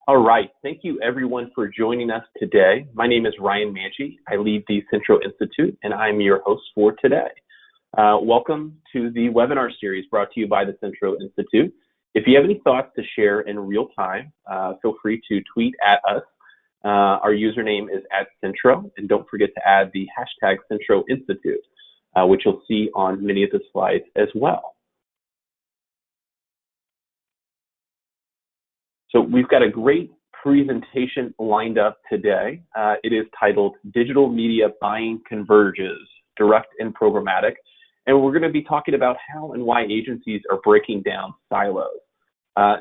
All right. Thank you, everyone, for joining us today. My name is Ryan Manchi. I lead the Centro Institute, and I'm your host for today. Welcome to the webinar series brought to you by the Centro Institute. If you have any thoughts to share in real time, feel free to tweet at us. Our username is @Centro, and don't forget to add the hashtag Centro Institute, which you'll see on many of the slides as well. So we've got a great presentation lined up today. It is titled Digital Media Buying Converges, Direct and Programmatic. And we're going to be talking about how and why agencies are breaking down silos.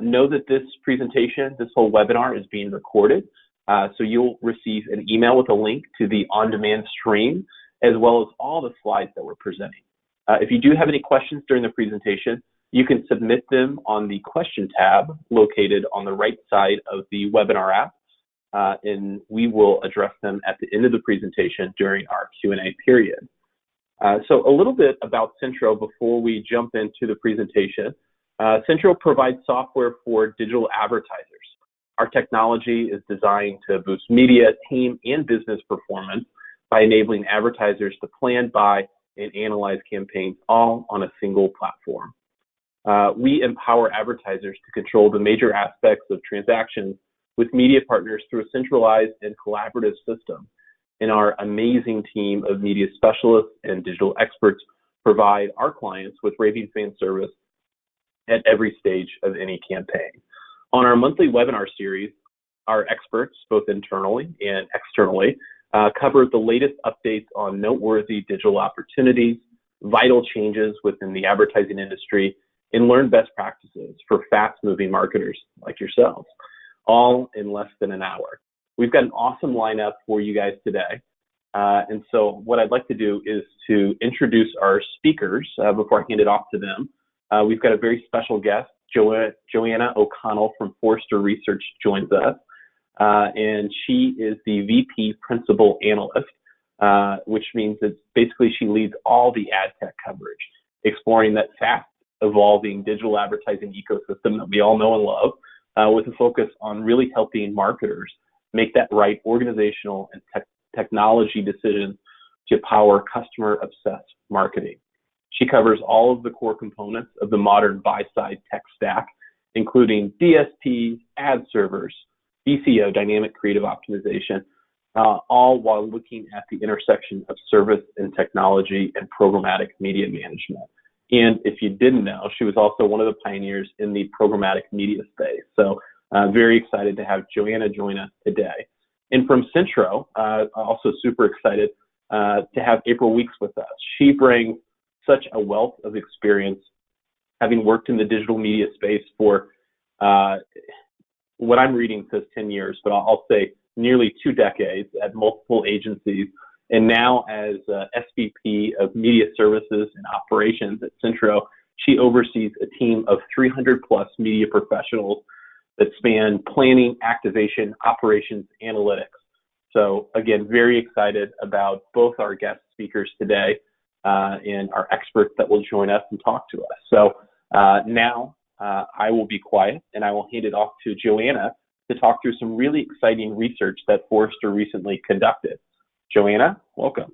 Know that this presentation, this whole webinar is being recorded. So you'll receive an email with a link to the on-demand stream, as well as all the slides that we're presenting. If you do have any questions during the presentation, you can submit them on the question tab located on the right side of the webinar app, and we will address them at the end of the presentation during our Q&A period. So a little bit about Centro before we jump into the presentation. Centro provides software for digital advertisers. Our technology is designed to boost media, team, and business performance by enabling advertisers to plan, buy, and analyze campaigns all on a single platform. We empower advertisers to control the major aspects of transactions with media partners through a centralized and collaborative system. And our amazing team of media specialists and digital experts provide our clients with raving fan service at every stage of any campaign. On our monthly webinar series, our experts, both internally and externally, cover the latest updates on noteworthy digital opportunities, vital changes within the advertising industry, and learn best practices for fast-moving marketers like yourselves, all in less than an hour. We've got an awesome lineup for you guys today. And so what I'd like to do is to introduce our speakers before I hand it off to them. We've got a very special guest, Joanna O'Connell from Forrester Research joins us. And she is the VP Principal Analyst, which means that basically she leads all the ad tech coverage, exploring that fast evolving digital advertising ecosystem that we all know and love, with a focus on really helping marketers make that right organizational and technology decisions to power customer-obsessed marketing. She covers all of the core components of the modern buy-side tech stack, including DSPs, ad servers, DCO, dynamic creative optimization, all while looking at the intersection of service and technology and programmatic media management. And if you didn't know, she was also one of the pioneers in the programmatic media space. So very excited to have Joanna join us today. And from Centro, also super excited to have April Weeks with us. She brings such a wealth of experience, having worked in the digital media space for what I'm reading says 10 years, but I'll say nearly 2 decades at multiple agencies. And now as SVP of Media Services and Operations at Centro, she oversees a team of 300 plus media professionals that span planning, activation, operations, analytics. So again, very excited about both our guest speakers today and our experts that will join us and talk to us. So now I will be quiet and I will hand it off to Joanna to talk through some really exciting research that Forrester recently conducted. Joanna, welcome.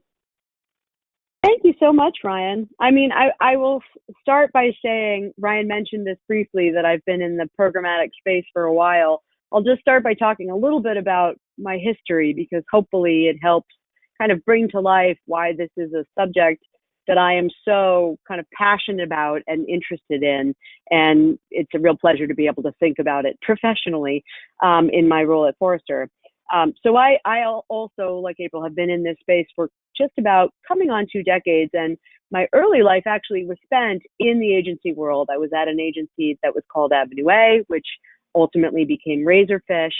Thank you so much, Ryan. I mean, I will start by saying, Ryan mentioned this briefly, that I've been in the programmatic space for a while. I'll just start by talking a little bit about my history, because hopefully it helps kind of bring to life why this is a subject that I am so kind of passionate about and interested in. And it's a real pleasure to be able to think about it professionally in my role at Forrester. So I also, like April, have been in this space for just about coming on 2 decades. And my early life actually was spent in the agency world. I was at an agency that was called Avenue A, which ultimately became Razorfish.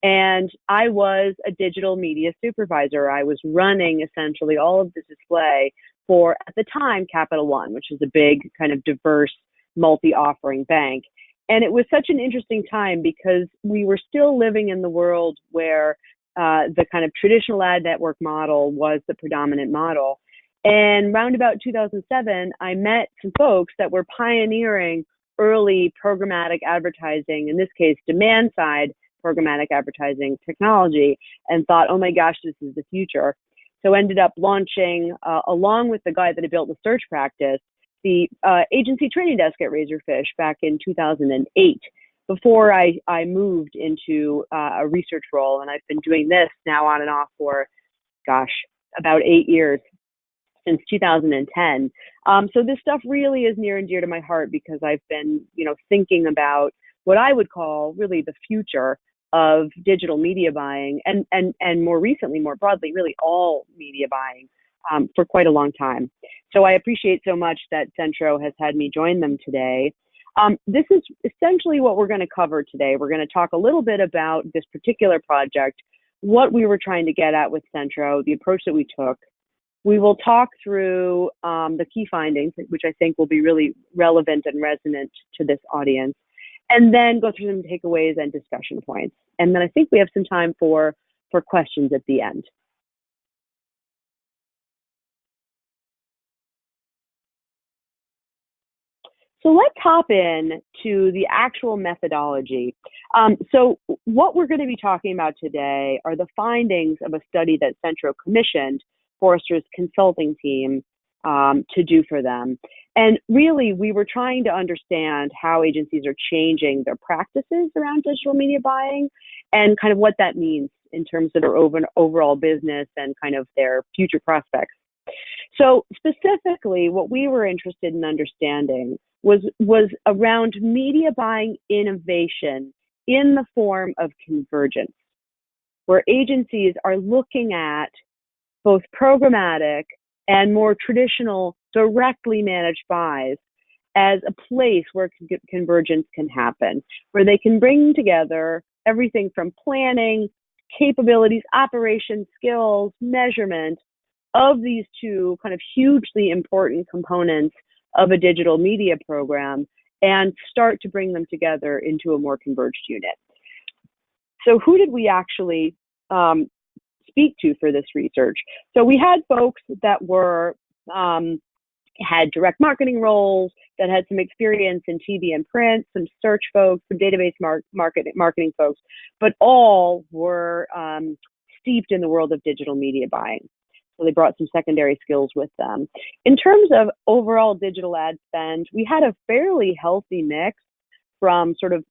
And I was a digital media supervisor. I was running essentially all of the display for, at the time, Capital One, which is a big kind of diverse multi-offering bank. And it was such an interesting time because we were still living in the world where the kind of traditional ad network model was the predominant model. And round about 2007, I met some folks that were pioneering early programmatic advertising, in this case, demand side programmatic advertising technology and thought, oh my gosh, this is the future. So ended up launching, along with the guy that had built the search practice, the agency training desk at Razorfish back in 2008, before I moved into a research role. And I've been doing this now on and off for, gosh, about 8 years, since 2010. So this stuff really is near and dear to my heart because I've been, thinking about what I would call really the future of digital media buying and more recently, more broadly, really all media buying for quite a long time. So I appreciate so much that Centro has had me join them today. This is essentially what we're going to cover today. We're going to talk a little bit about this particular project, what we were trying to get at with Centro, the approach that we took. We will talk through the key findings, which I think will be really relevant and resonant to this audience, and then go through some takeaways and discussion points. And then I think we have some time for questions at the end. So let's hop in to the actual methodology. So what we're going to be talking about today are the findings of a study that Centro commissioned Forrester's consulting team to do for them. And really, we were trying to understand how agencies are changing their practices around digital media buying and kind of what that means in terms of their overall business and kind of their future prospects. So specifically, what we were interested in understanding was around media buying innovation in the form of convergence, where agencies are looking at both programmatic and more traditional directly managed buys as a place where convergence can happen, where they can bring together everything from planning, capabilities, operations, skills, measurement of these two kind of hugely important components of a digital media program and start to bring them together into a more converged unit. So who did we actually speak to for this research? So we had folks that were had direct marketing roles, that had some experience in TV and print, some search folks, some database marketing folks, but all were steeped in the world of digital media buying. So they brought some secondary skills with them. In terms of overall digital ad spend, we had a fairly healthy mix from sort of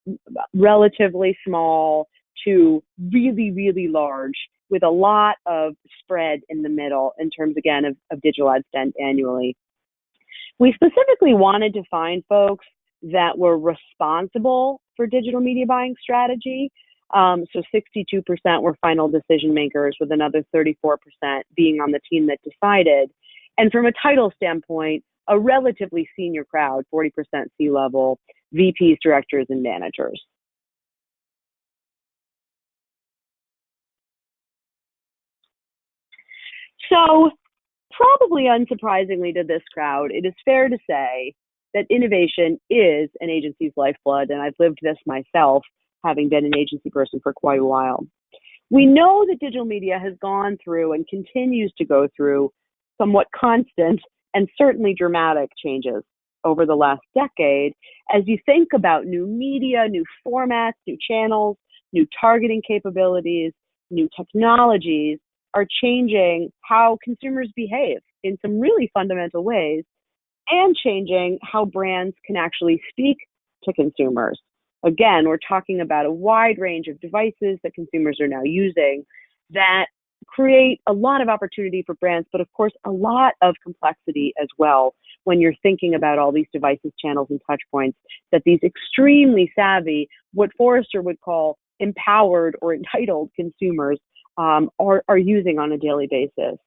relatively small to really, really large, with a lot of spread in the middle in terms, again, of digital ad spend annually. We specifically wanted to find folks that were responsible for digital media buying strategy. So 62% were final decision makers, with another 34% being on the team that decided. And from a title standpoint, a relatively senior crowd, 40% C-level, VPs, directors, and managers. So probably unsurprisingly to this crowd, it is fair to say that innovation is an agency's lifeblood, and I've lived this myself, having been an agency person for quite a while. We know that digital media has gone through and continues to go through somewhat constant and certainly dramatic changes over the last decade as you think about new media, new formats, new channels, new targeting capabilities, new technologies are changing how consumers behave in some really fundamental ways, and changing how brands can actually speak to consumers. Again, we're talking about a wide range of devices that consumers are now using that create a lot of opportunity for brands, but of course, a lot of complexity as well when you're thinking about all these devices, channels, and touch points that these extremely savvy, what Forrester would call empowered or entitled consumers are using on a daily basis.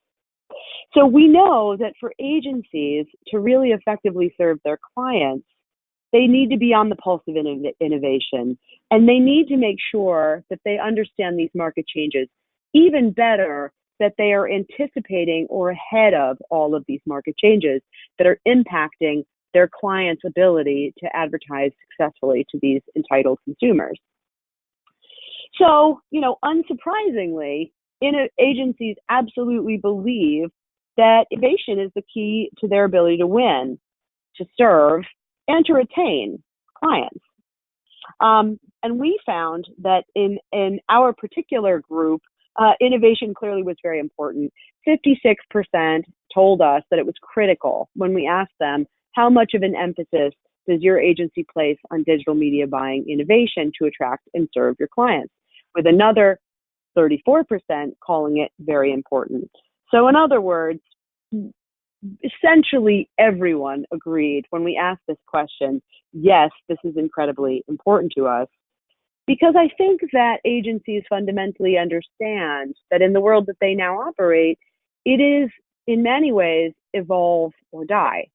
So we know that for agencies to really effectively serve their clients, they need to be on the pulse of innovation, and they need to make sure that they understand these market changes, even better, that they are anticipating or ahead of all of these market changes that are impacting their clients' ability to advertise successfully to these entitled consumers. So, unsurprisingly, agencies absolutely believe that innovation is the key to their ability to win, to serve, and to retain clients. And we found that in our particular group, innovation clearly was very important. 56% told us that it was critical when we asked them, how much of an emphasis does your agency place on digital media buying innovation to attract and serve your clients? With another 34% calling it very important. So in other words, essentially everyone agreed when we asked this question, yes, this is incredibly important to us. Because I think that agencies fundamentally understand that in the world that they now operate, it is in many ways evolve or die.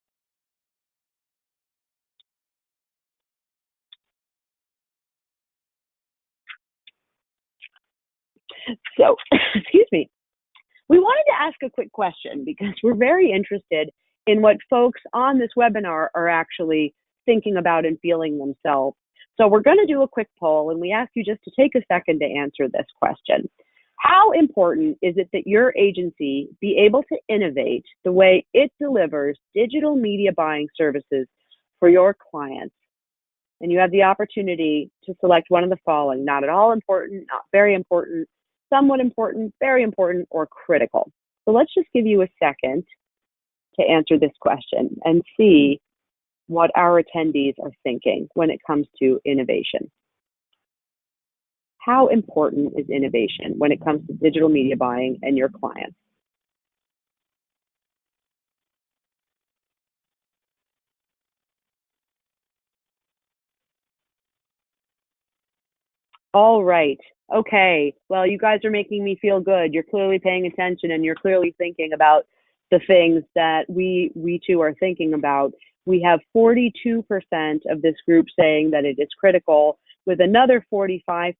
So, excuse me, we wanted to ask a quick question because we're very interested in what folks on this webinar are actually thinking about and feeling themselves. So we're going to do a quick poll, and we ask you just to take a second to answer this question. How important is it that your agency be able to innovate the way it delivers digital media buying services for your clients? And you have the opportunity to select one of the following: not at all important, not very important, somewhat important, very important, or critical. So let's just give you a second to answer this question and see what our attendees are thinking when it comes to innovation. How important is innovation when it comes to digital media buying and your clients? All right. Okay. Well, you guys are making me feel good. You're clearly paying attention and you're clearly thinking about the things that we too are thinking about. We have 42% of this group saying that it is critical, with another 45%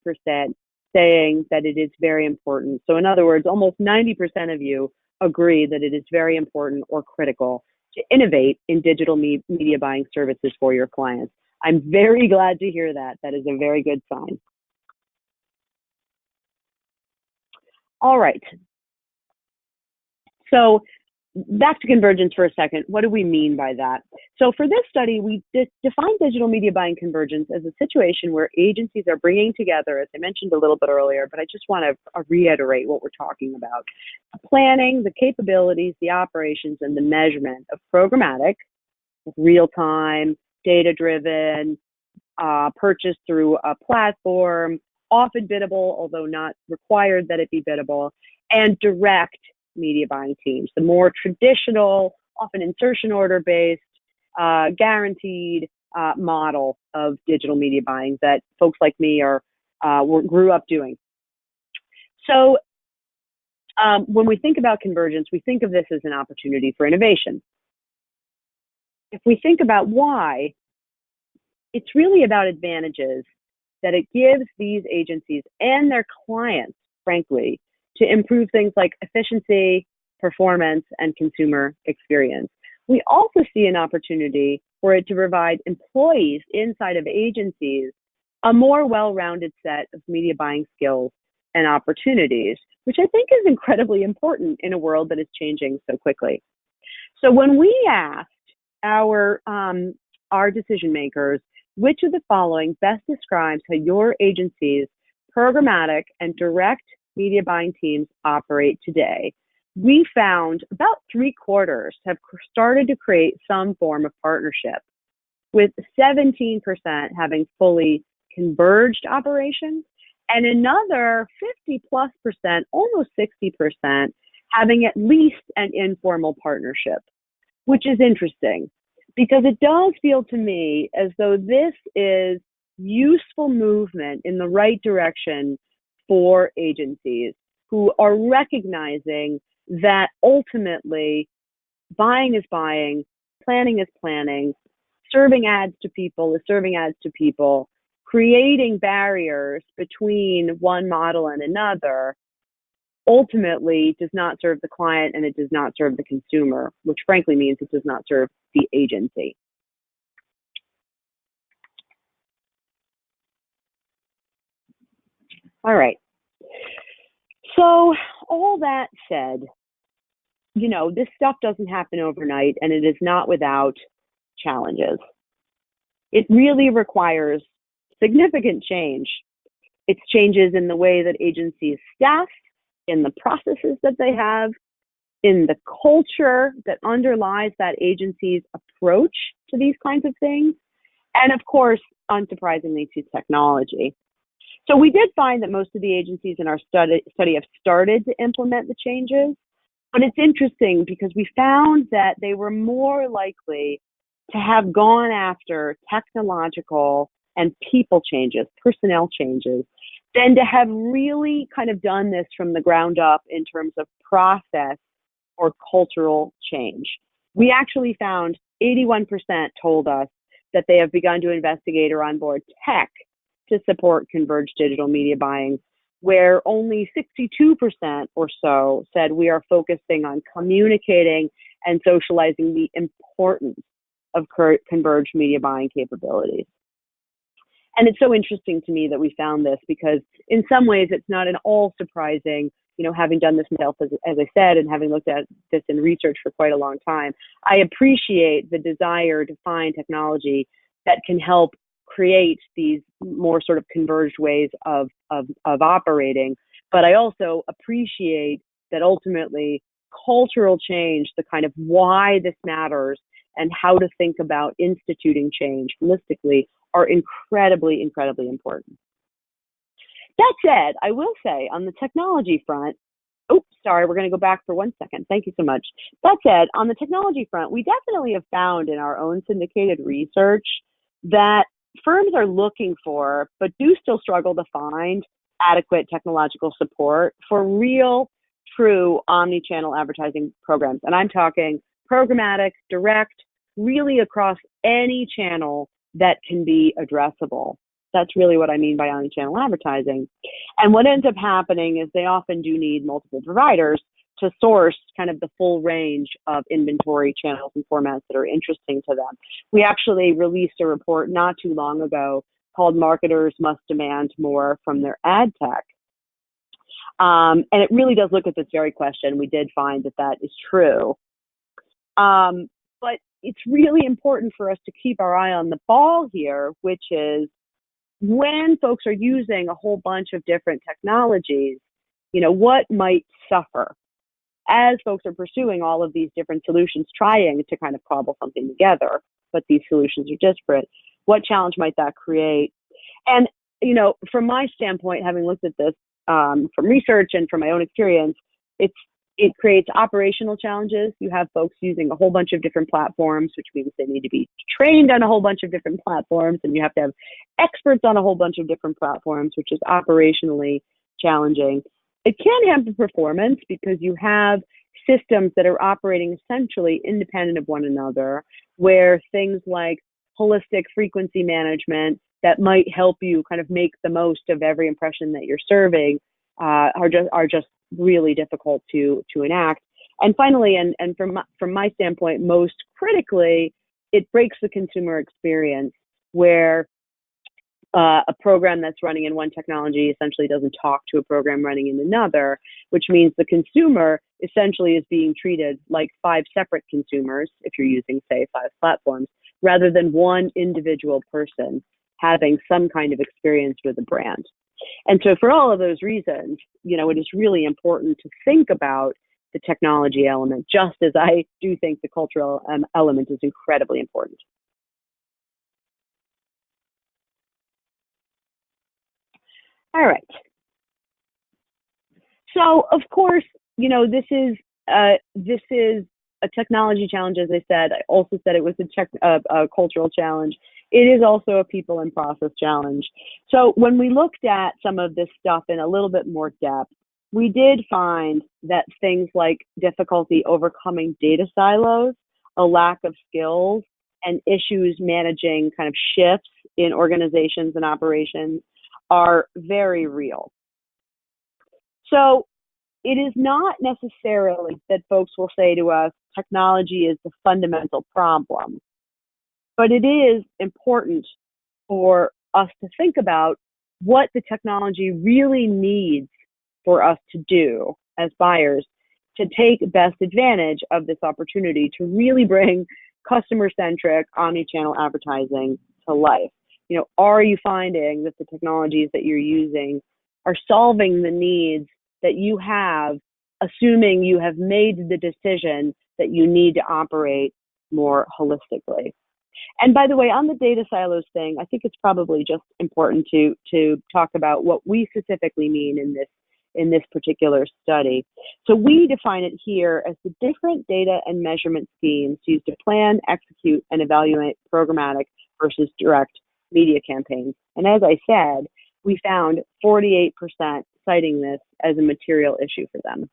saying that it is very important. So in other words, almost 90% of you agree that it is very important or critical to innovate in digital media buying services for your clients. I'm very glad to hear that. That is a very good sign. All right. So back to convergence for a second. What do we mean by that? So for this study, we define digital media buying convergence as a situation where agencies are bringing together, as I mentioned a little bit earlier, but I just want to reiterate what we're talking about: planning, the capabilities, the operations, and the measurement of programmatic, real-time, data-driven, purchased through a platform, often biddable, although not required that it be biddable, and direct media buying teams, the more traditional, often insertion order based, guaranteed model of digital media buying that folks like me grew up doing. So when we think about convergence, we think of this as an opportunity for innovation. If we think about why, it's really about advantages that it gives these agencies and their clients, frankly, to improve things like efficiency, performance, and consumer experience. We also see an opportunity for it to provide employees inside of agencies a more well-rounded set of media buying skills and opportunities, which I think is incredibly important in a world that is changing so quickly. So when we asked our decision makers, which of the following best describes how your agency's programmatic and direct media buying teams operate today, we found about 3/4 have started to create some form of partnership, with 17% having fully converged operations and another 50+%, almost 60%, having at least an informal partnership, which is interesting because it does feel to me as though this is useful movement in the right direction for agencies who are recognizing that ultimately buying is buying, planning is planning, serving ads to people is serving ads to people. Creating barriers between one model and another ultimately does not serve the client and it does not serve the consumer, which frankly means it does not serve the agency. All right. So all that said, you know, this stuff doesn't happen overnight and it is not without challenges. It really requires significant change. It's changes in the way that agencies staff, in the processes that they have, in the culture that underlies that agency's approach to these kinds of things, and of course, unsurprisingly, to technology. So we did find that most of the agencies in our study have started to implement the changes, but it's interesting because we found that they were more likely to have gone after technological and people changes, personnel changes, than to have really kind of done this from the ground up in terms of process or cultural change. We actually found 81% told us that they have begun to investigate or onboard tech to support converged digital media buying, where only 62% or so said we are focusing on communicating and socializing the importance of converged media buying capabilities. And it's so interesting to me that we found this because in some ways it's not at all surprising, having done this myself, as I said, and having looked at this in research for quite a long time. I appreciate the desire to find technology that can help create these more sort of converged ways of operating. But I also appreciate that ultimately cultural change, the kind of why this matters and how to think about instituting change holistically, are incredibly, incredibly important. That said, I will say on the technology front, we're going to go back for 1 second. Thank you so much. That said, on the technology front, we definitely have found in our own syndicated research that firms are looking for, but do still struggle to find, adequate technological support for real, true omni-channel advertising programs. And I'm talking programmatic, direct, really across any channel that can be addressable. That's really what I mean by omni-channel advertising. And what ends up happening is they often do need multiple providers to source kind of the full range of inventory channels and formats that are interesting to them. We actually released a report not too long ago called Marketers Must Demand More from Their Ad Tech. And it really does look at this very question. We did find that that is true. But it's really important for us to keep our eye on the ball here, which is when folks are using a whole bunch of different technologies, what might suffer as folks are pursuing all of these different solutions, trying to kind of cobble something together, but these solutions are disparate. What challenge might that create? And, from my standpoint, having looked at this from research and from my own experience, it creates operational challenges. You have folks using a whole bunch of different platforms, which means they need to be trained on a whole bunch of different platforms, and you have to have experts on a whole bunch of different platforms, which is operationally challenging. It can hamper performance because you have systems that are operating essentially independent of one another, where things like holistic frequency management that might help you kind of make the most of every impression that you're serving are just really difficult to enact. And finally, and from my standpoint, most critically, it breaks the consumer experience where a program that's running in one technology essentially doesn't talk to a program running in another, which means the consumer essentially is being treated like 5 separate consumers, if you're using, say, 5 platforms, rather than one individual person having some kind of experience with a brand. And so for all of those reasons, it is really important to think about the technology element, just as I do think the cultural element is incredibly important. All right. So, of course, this is a technology challenge, as I said. I also said it was a cultural challenge. It is also a people and process challenge. So when we looked at some of this stuff in a little bit more depth, we did find that things like difficulty overcoming data silos, a lack of skills, and issues managing kind of shifts in organizations and operations are very real. So it is not necessarily that folks will say to us, technology is the fundamental problem, but it is important for us to think about what the technology really needs for us to do as buyers to take best advantage of this opportunity to really bring customer-centric omni-channel advertising to life. are you finding that the technologies that you're using are solving the needs that you have, assuming you have made the decision that you need to operate more holistically? And by the way, on the data silos thing, I think it's probably just important to talk about what we specifically mean in this particular study. So we define it here as the different data and measurement schemes used to plan, execute, and evaluate programmatic versus direct media campaigns. And as I said, we found 48% citing this as a material issue for them.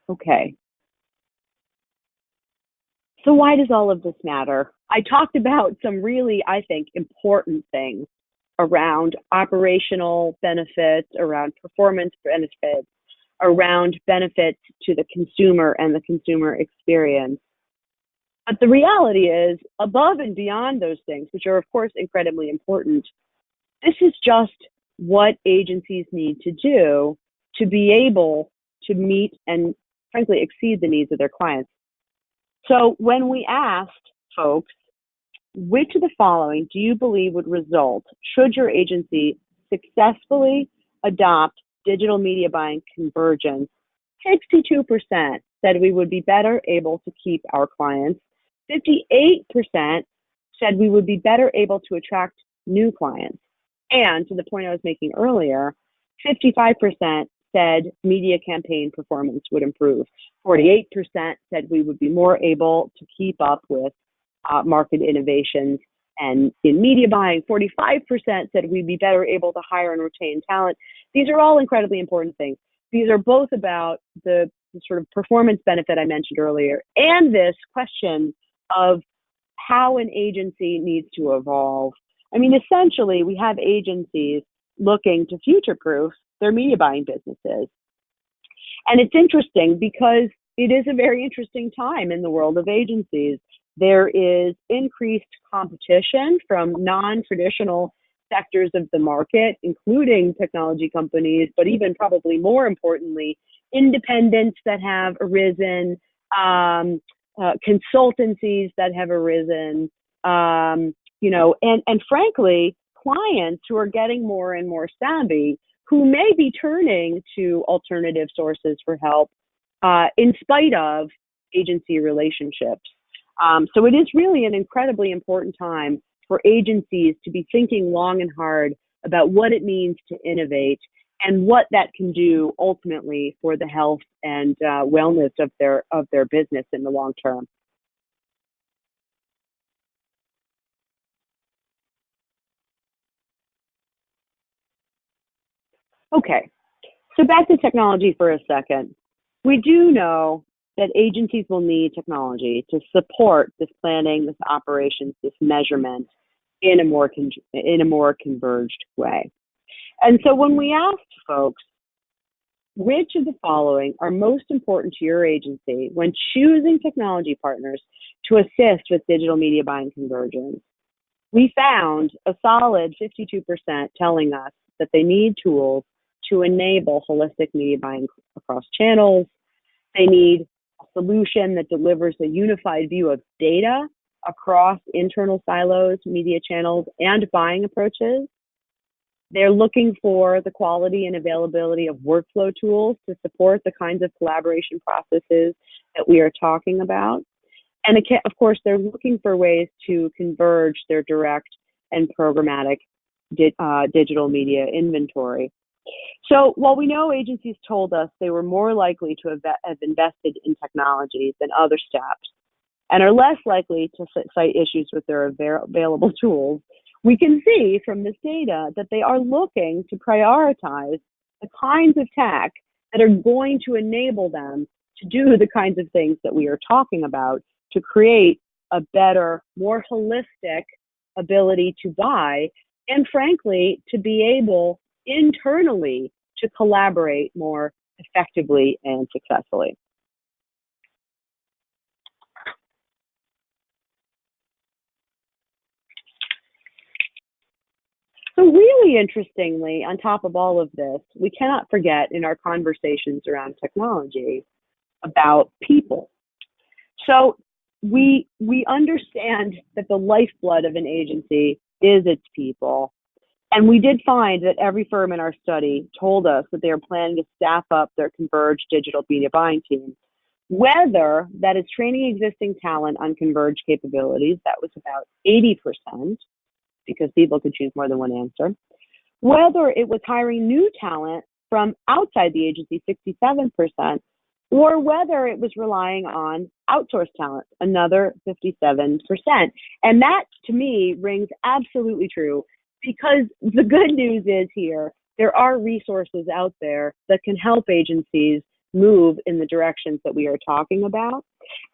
Okay. So why does all of this matter? I talked about some really, I think, important things around operational benefits, around performance benefits, around benefits to the consumer and the consumer experience. But the reality is, above and beyond those things, which are of course incredibly important, this is just what agencies need to do to be able to meet and frankly exceed the needs of their clients. So when we asked folks, which of the following do you believe would result should your agency successfully adopt digital media buying convergence, 62% said we would be better able to keep our clients. 58% said we would be better able to attract new clients. And to the point I was making earlier, 55% said media campaign performance would improve. 48% said we would be more able to keep up with market innovations. And in media buying, 45% said we'd be better able to hire and retain talent. These are all incredibly important things. These are both about the sort of performance benefit I mentioned earlier, and this question of how an agency needs to evolve. I mean, essentially, we have agencies looking to future-proof their media buying businesses. And it's interesting because it is a very interesting time in the world of agencies. There is increased competition from non-traditional sectors of the market, including technology companies, but even probably more importantly, independents that have arisen, consultancies that have arisen, and frankly, clients who are getting more and more savvy, who may be turning to alternative sources for help in spite of agency relationships. So it is really an incredibly important time for agencies to be thinking long and hard about what it means to innovate and what that can do ultimately for the health and wellness of their business in the long term. Okay, so back to technology for a second. We do know that agencies will need technology to support this planning, this operations, this measurement in a more converged way. And so when we asked folks, which of the following are most important to your agency when choosing technology partners to assist with digital media buying convergence, we found a solid 52% telling us that they need tools to enable holistic media buying across channels. They need a solution that delivers a unified view of data across internal silos, media channels, and buying approaches. They're looking for the quality and availability of workflow tools to support the kinds of collaboration processes that we are talking about. And of course, they're looking for ways to converge their direct and programmatic digital media inventory. So while we know agencies told us they were more likely to have invested in technology than other steps and are less likely to cite issues with their available tools, we can see from this data that they are looking to prioritize the kinds of tech that are going to enable them to do the kinds of things that we are talking about to create a better, more holistic ability to buy, and frankly, to be able internally to collaborate more effectively and successfully. So really interestingly, on top of all of this, we cannot forget in our conversations around technology about people. So we understand that the lifeblood of an agency is its people. And we did find that every firm in our study told us that they are planning to staff up their converged digital media buying team. Whether that is training existing talent on converged capabilities, that was about 80%, because people could choose more than one answer. Whether it was hiring new talent from outside the agency, 67%, or whether it was relying on outsourced talent, another 57%. And that, to me, rings absolutely true, because the good news is here, there are resources out there that can help agencies move in the directions that we are talking about.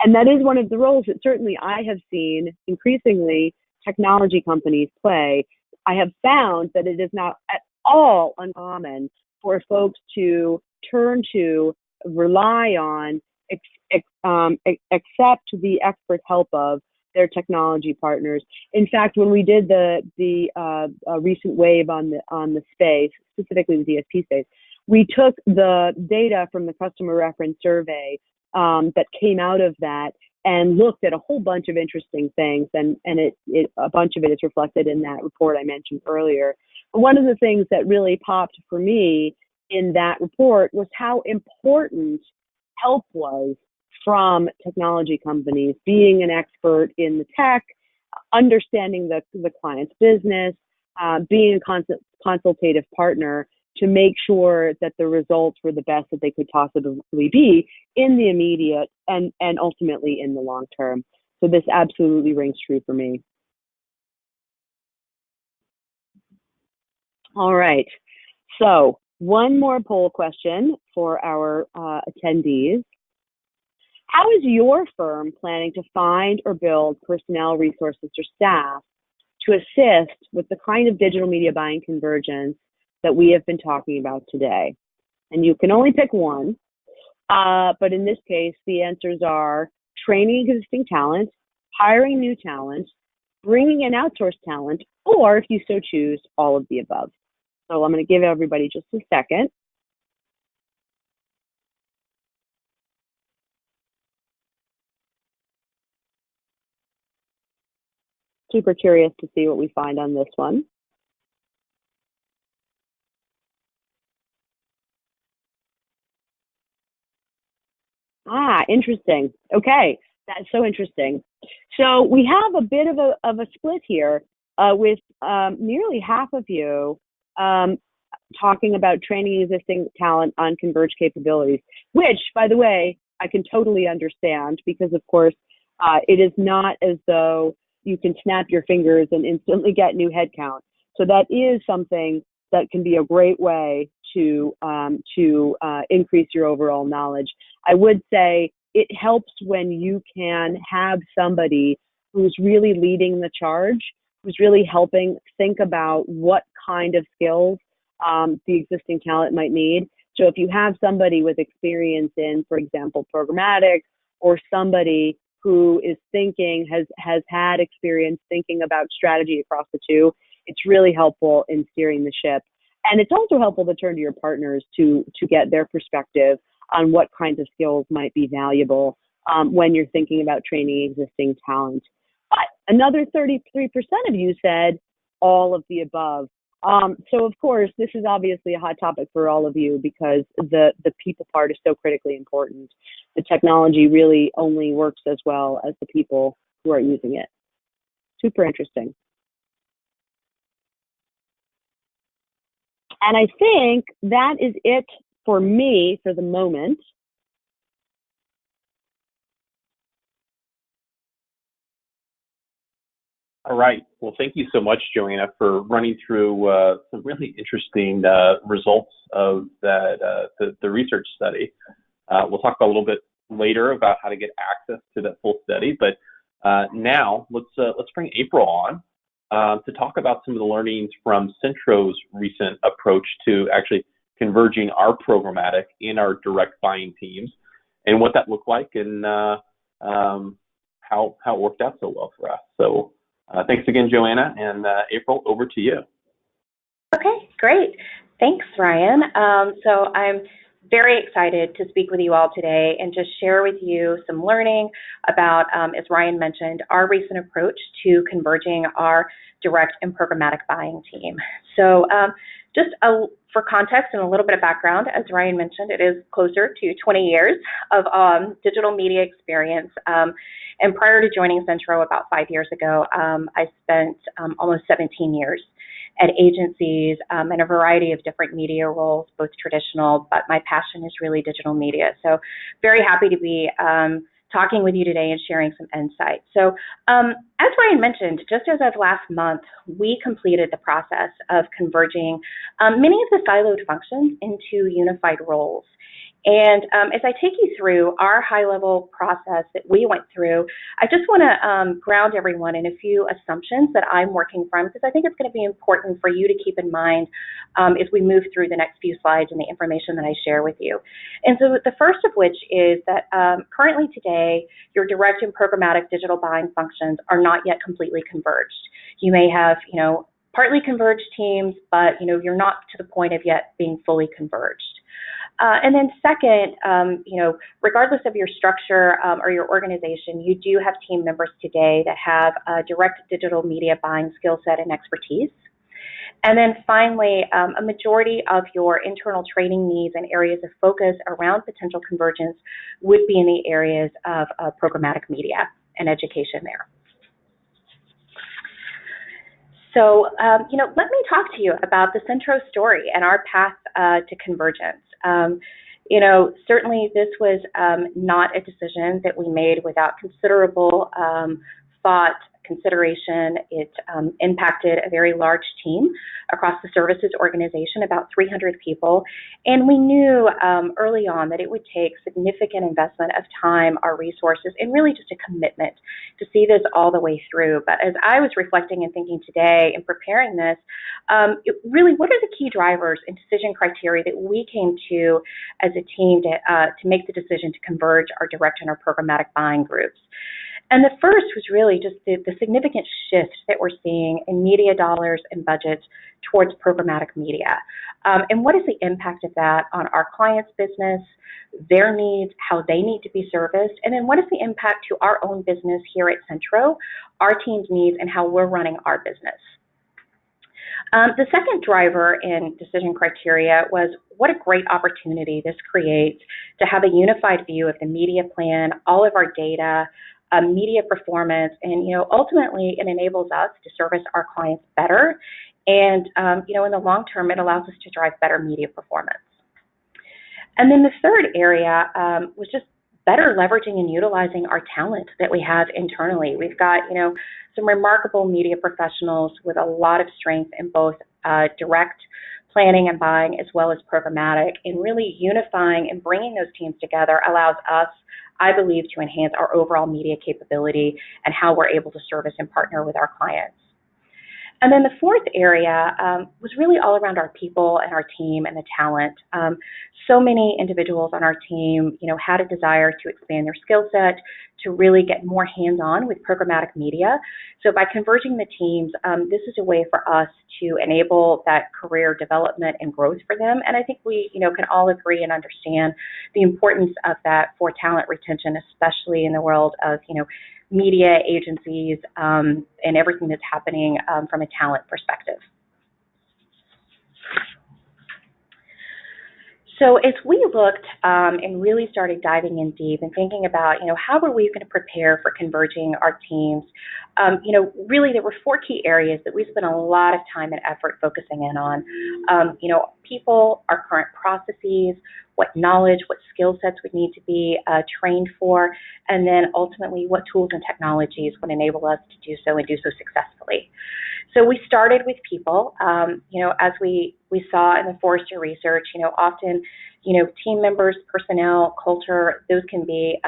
And that is one of the roles that certainly I have seen increasingly technology companies play. I have found that it is not at all uncommon for folks to turn to, rely on, accept the expert help of their technology partners. In fact, when we did the recent wave on the space, specifically the DSP space, we took the data from the customer reference survey that came out of that and looked at a whole bunch of interesting things, and a bunch of it is reflected in that report I mentioned earlier. But one of the things that really popped for me in that report was how important help was from technology companies, being an expert in the tech, understanding the client's business, being a consultative partner to make sure that the results were the best that they could possibly be in the immediate and ultimately in the long term. So this absolutely rings true for me. All right, so one more poll question for our attendees. How is your firm planning to find or build personnel resources or staff to assist with the kind of digital media buying convergence that we have been talking about today? And you can only pick one, but in this case, the answers are training existing talent, hiring new talent, bringing in outsourced talent, or if you so choose, all of the above. So I'm going to give everybody just a second. Super curious to see what we find on this one. Interesting. Okay, that's so interesting. So we have a bit of a split here with nearly half of you talking about training existing talent on converged capabilities, which, by the way, I can totally understand, because of course, it is not as though you can snap your fingers and instantly get new headcount. So that is something that can be a great way to increase your overall knowledge. I would say it helps when you can have somebody who's really leading the charge, who's really helping think about what kind of skills the existing talent might need. So if you have somebody with experience in, for example, programmatic, or somebody who is thinking, has had experience thinking about strategy across the two, it's really helpful in steering the ship. And it's also helpful to turn to your partners to get their perspective on what kinds of skills might be valuable when you're thinking about training existing talent. But another 33% of you said all of the above. So of course, this is obviously a hot topic for all of you, because the people part is so critically important. The technology really only works as well as the people who are using it. Super interesting. And I think that is it for me for the moment. All right. Well, thank you so much, Joanna, for running through some really interesting results of that the research study. We'll talk a little bit later about how to get access to that full study, but now let's bring April on to talk about some of the learnings from Centro's recent approach to actually converging our programmatic in our direct buying teams, and what that looked like, and how it worked out so well for us. So thanks again, Joanna, and April, over to you. Okay, great. Thanks, Ryan. So I'm very excited to speak with you all today and just share with you some learning about, as Ryan mentioned, our recent approach to converging our direct and programmatic buying team. So just for context and a little bit of background, as Ryan mentioned, it is closer to 20 years of digital media experience. And prior to joining Centro about 5 years ago, I spent almost 17 years at agencies in a variety of different media roles, both traditional, but my passion is really digital media. So very happy to be talking with you today and sharing some insights. So as Ryan mentioned, just as of last month, we completed the process of converging many of the siloed functions into unified roles. And as I take you through our high-level process that we went through, I just want to ground everyone in a few assumptions that I'm working from, because I think it's going to be important for you to keep in mind as we move through the next few slides and the information that I share with you. And so the first of which is that currently today, your direct and programmatic digital buying functions are not yet completely converged. You may have, partly converged teams, but, you're not to the point of yet being fully converged. And then second, regardless of your structure or your organization, you do have team members today that have a direct digital media buying skill set and expertise. And then finally, a majority of your internal training needs and areas of focus around potential convergence would be in the areas of programmatic media and education there. So, let me talk to you about the Centro story and our path to convergence. Certainly this was not a decision that we made without considerable thought, consideration. It impacted a very large team across the services organization, about 300 people. And we knew early on that it would take significant investment of time, our resources, and really just a commitment to see this all the way through. But as I was reflecting and thinking today and preparing this, really, what are the key drivers and decision criteria that we came to as a team to make the decision to converge our direct and our programmatic buying groups? And the first was really just the significant shift that we're seeing in media dollars and budgets towards programmatic media. And what is the impact of that on our clients' business, their needs, how they need to be serviced, and then what is the impact to our own business here at Centro, our team's needs, and how we're running our business. The second driver in decision criteria was what a great opportunity this creates to have a unified view of the media plan, all of our data, media performance, and ultimately it enables us to service our clients better, and in the long term it allows us to drive better media performance. And then the third area was just better leveraging and utilizing our talent that we have internally. We've got some remarkable media professionals with a lot of strength in both direct planning and buying as well as programmatic, and really unifying and bringing those teams together allows us, I believe, to enhance our overall media capability and how we're able to service and partner with our clients. And then the fourth area was really all around our people and our team and the talent. So many individuals on our team, had a desire to expand their skill set, to really get more hands-on with programmatic media. So by converging the teams, this is a way for us to enable that career development and growth for them. And I think we, can all agree and understand the importance of that for talent retention, especially in the world of, media agencies and everything that's happening from a talent perspective. So as we looked and really started diving in deep and thinking about, how are we going to prepare for converging our teams, really there were four key areas that we spent a lot of time and effort focusing in on. People, our current processes, what knowledge, what skill sets would need to be trained for, and then ultimately what tools and technologies would enable us to do so and do so successfully. So we started with people. As we saw in the Forrester research, often, team members, personnel, culture, those can be,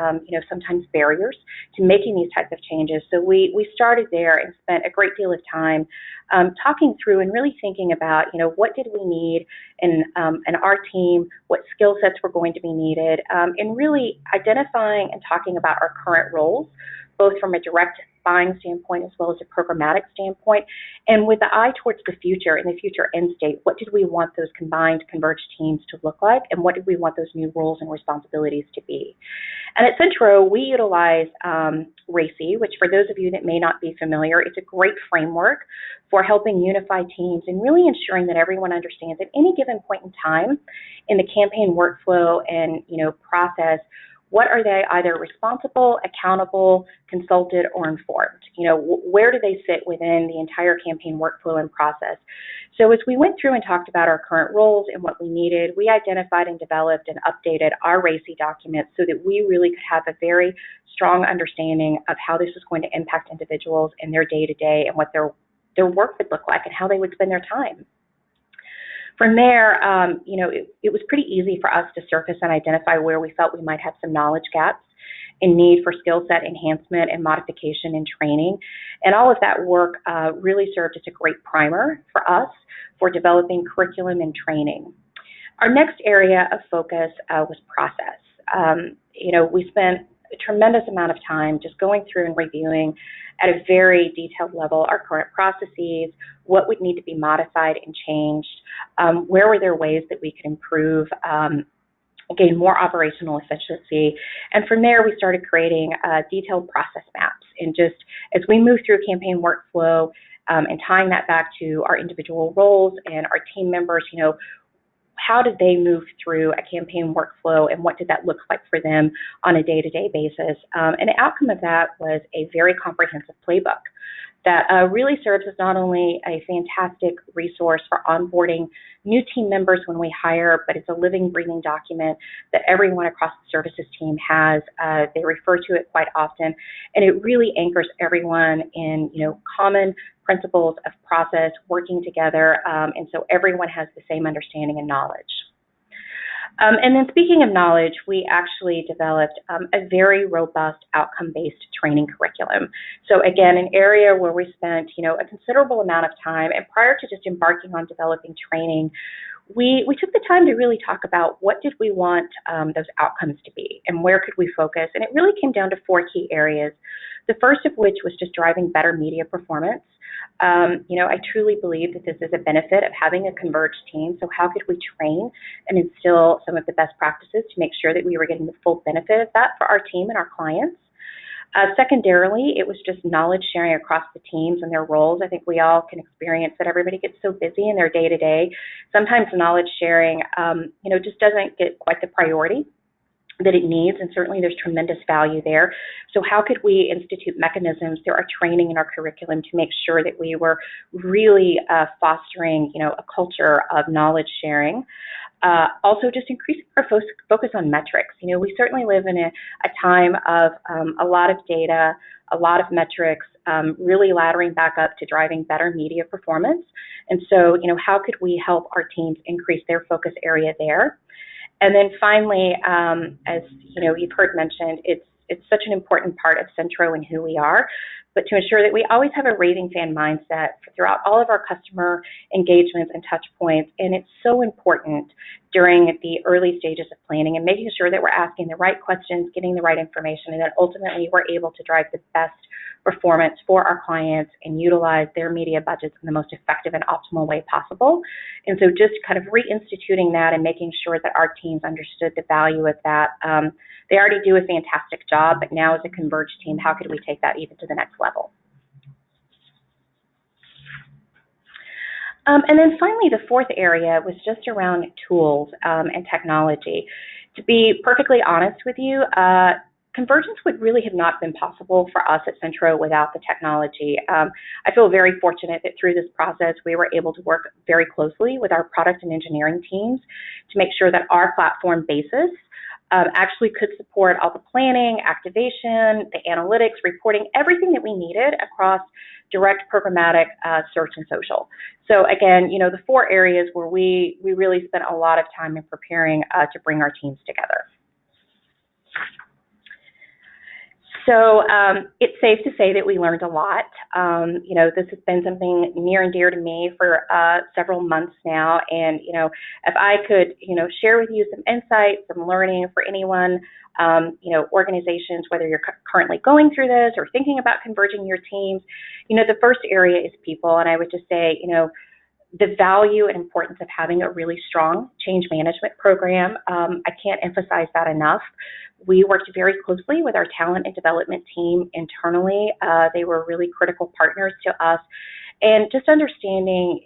sometimes barriers to making these types of changes. So we started there and spent a great deal of time talking through and really thinking about, what did we need in our team, what skill sets were going to be needed, and really identifying and talking about our current roles both from a direct buying standpoint as well as a programmatic standpoint, and with the eye towards the future and the future end state. What did we want those combined converged teams to look like, and what did we want those new roles and responsibilities to be? And at Centro, we utilize RACI, which for those of you that may not be familiar, it's a great framework for helping unify teams and really ensuring that everyone understands at any given point in time in the campaign workflow and process, what are they either responsible, accountable, consulted, or informed? Where do they sit within the entire campaign workflow and process? So as we went through and talked about our current roles and what we needed, we identified and developed and updated our RACI document so that we really could have a very strong understanding of how this was going to impact individuals in their day-to-day and what their work would look like and how they would spend their time. From there, it was pretty easy for us to surface and identify where we felt we might have some knowledge gaps and need for skill set enhancement and modification and training. And all of that work really served as a great primer for us for developing curriculum and training. Our next area of focus was process. We spent a tremendous amount of time just going through and reviewing at a very detailed level our current processes, what would need to be modified and changed, where were there ways that we could improve, gain more operational efficiency. And from there, we started creating detailed process maps. And just as we move through campaign workflow and tying that back to our individual roles and our team members, how did they move through a campaign workflow and what did that look like for them on a day-to-day basis? And the outcome of that was a very comprehensive playbook that really serves as not only a fantastic resource for onboarding new team members when we hire, but it's a living, breathing document that everyone across the services team has. They refer to it quite often, and it really anchors everyone in common principles of process, working together, and so everyone has the same understanding and knowledge. And then speaking of knowledge, we actually developed a very robust outcome-based training curriculum. So again, an area where we spent, a considerable amount of time, and prior to just embarking on developing training, we took the time to really talk about what did we want those outcomes to be and where could we focus. And it really came down to 4 key areas. The first of which was just driving better media performance. I truly believe that this is a benefit of having a converged team. So how could we train and instill some of the best practices to make sure that we were getting the full benefit of that for our team and our clients? Secondarily, it was just knowledge sharing across the teams and their roles. I think we all can experience that everybody gets so busy in their day-to-day. Sometimes knowledge sharing, just doesn't get quite the priority that it needs, and certainly there's tremendous value there. So how could we institute mechanisms through our training and our curriculum to make sure that we were really fostering, a culture of knowledge sharing? Also, just increasing our focus on metrics. We certainly live in a time of a lot of data, a lot of metrics, really laddering back up to driving better media performance. And so, how could we help our teams increase their focus area there? And then finally, as you've heard mentioned, it's such an important part of Centro and who we are, but to ensure that we always have a raving fan mindset throughout all of our customer engagements and touch points. And it's so important during the early stages of planning and making sure that we're asking the right questions, getting the right information, and that ultimately we're able to drive the best performance for our clients and utilize their media budgets in the most effective and optimal way possible. And so just kind of reinstituting that and making sure that our teams understood the value of that. They already do a fantastic job, but now as a converged team, how could we take that even to the next level? And then finally, the fourth area was just around tools and technology. To be perfectly honest with you, convergence would really have not been possible for us at Centro without the technology. I feel very fortunate that through this process, we were able to work very closely with our product and engineering teams to make sure that our platform basis actually could support all the planning, activation, the analytics, reporting, everything that we needed across direct, programmatic, search, and social. So again, the 4 areas where we really spent a lot of time in preparing to bring our teams together. So it's safe to say that we learned a lot. This has been something near and dear to me for several months now. And, if I could, share with you some insights, some learning for anyone, organizations, whether you're currently going through this or thinking about converging your teams, the first area is people. And I would just say, the value and importance of having a really strong change management program. I can't emphasize that enough. We worked very closely with our talent and development team internally. They were really critical partners to us. And just understanding,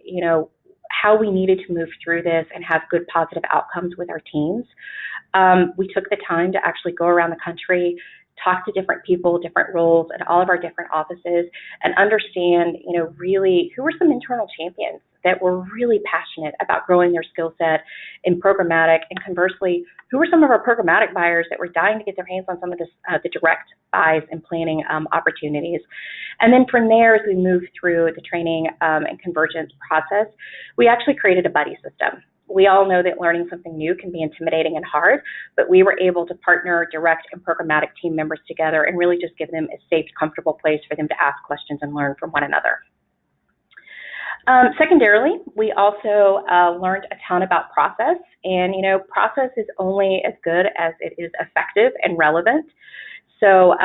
how we needed to move through this and have good positive outcomes with our teams. We took the time to actually go around the country, talk to different people, different roles in all of our different offices, and understand, really who were some internal champions that were really passionate about growing their skill set in programmatic, and conversely, who were some of our programmatic buyers that were dying to get their hands on some of this, the direct buys and planning opportunities. And then from there, as we moved through the training and convergence process, we actually created a buddy system. We all know that learning something new can be intimidating and hard, but we were able to partner direct and programmatic team members together and really just give them a safe, comfortable place for them to ask questions and learn from one another. Secondarily, we also learned a ton about process, and process is only as good as it is effective and relevant. So,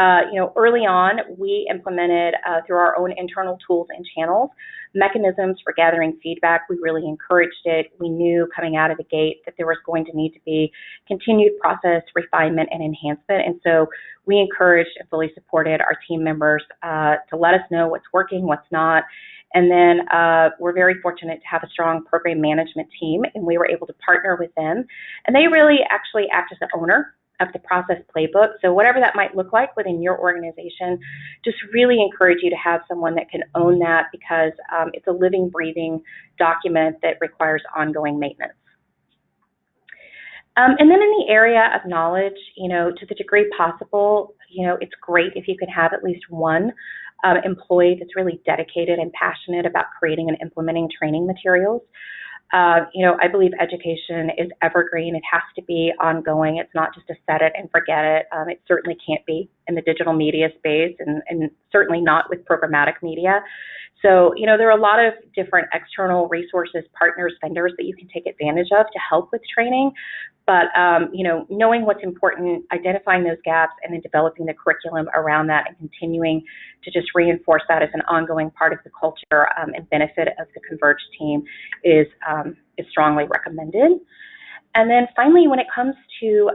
early on, we implemented through our own internal tools and channels mechanisms for gathering feedback. We really encouraged it. We knew coming out of the gate that there was going to need to be continued process refinement and enhancement. And so we encouraged and fully supported our team members to let us know what's working, what's not. And then we're very fortunate to have a strong program management team, and we were able to partner with them. And they really actually act as the owner of the process playbook. So whatever that might look like within your organization, just really encourage you to have someone that can own that, because it's a living, breathing document that requires ongoing maintenance. And then in the area of knowledge, to the degree possible, it's great if you could have at least one employee that's really dedicated and passionate about creating and implementing training materials. I believe education is evergreen. It has to be ongoing. It's not just a set it and forget it. It certainly can't be in the digital media space, and certainly not with programmatic media. So, there are a lot of different external resources, partners, vendors that you can take advantage of to help with training. But, knowing what's important, identifying those gaps, and then developing the curriculum around that and continuing to just reinforce that as an ongoing part of the culture and benefit of the Converge team is strongly recommended. And then finally, when it comes to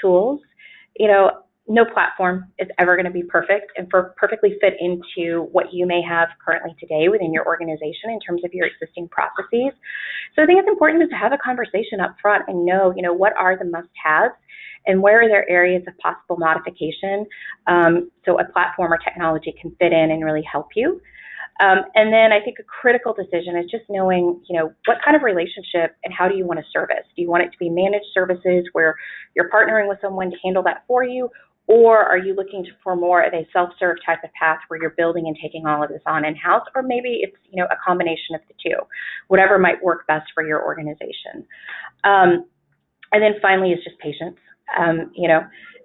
tools, no platform is ever going to be perfect and perfectly fit into what you may have currently today within your organization in terms of your existing processes. So I think it's important to have a conversation up front and know, what are the must-haves and where are there areas of possible modification so a platform or technology can fit in and really help you. And then I think a critical decision is just knowing, what kind of relationship and how do you want to service? Do you want it to be managed services where you're partnering with someone to handle that for you? Or are you looking for more of a self-serve type of path where you're building and taking all of this on in-house? Or maybe it's, a combination of the two, whatever might work best for your organization. And then finally is just patience.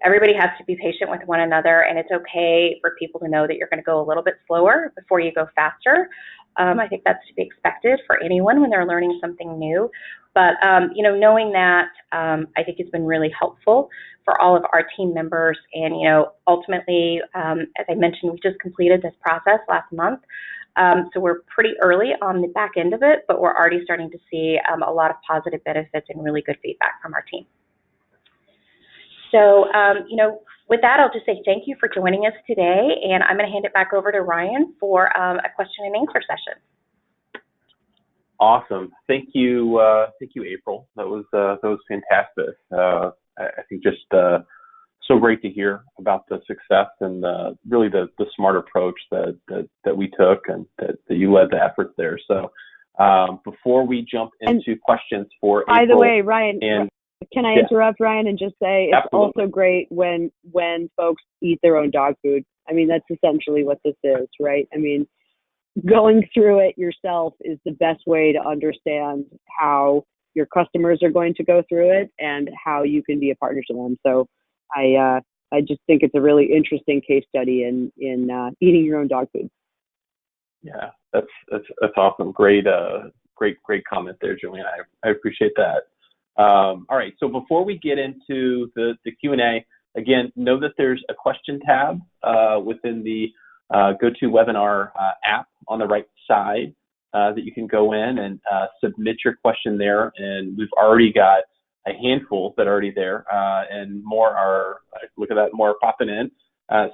Everybody has to be patient with one another, and it's okay for people to know that you're going to go a little bit slower before you go faster. I think that's to be expected for anyone when they're learning something new. But, knowing that, I think has been really helpful for all of our team members. And, ultimately, as I mentioned, we just completed this process last month. So we're pretty early on the back end of it, but we're already starting to see a lot of positive benefits and really good feedback from our team. So, with that, I'll just say thank you for joining us today, and I'm going to hand it back over to Ryan for a question and answer session. Awesome. Thank you, April. That was fantastic. I think just so great to hear about the success and really the smart approach that we took and that you led the efforts there. So before we jump into questions for April, by the way, Ryan, can I interrupt, Ryan, and just say it's Absolutely. also great when folks eat their own dog food. I mean, that's essentially what this is, right? I mean, going through it yourself is the best way to understand how your customers are going to go through it and how you can be a partner to them. So I I just think it's a really interesting case study in eating your own dog food. Yeah, that's awesome. Great comment there, Joanna. I appreciate that. All right, so before we get into the Q&A, again, know that there's a question tab within the GoToWebinar app on the right side that you can go in and submit your question there. And we've already got a handful that are already there, and more are, look at that, more are popping in.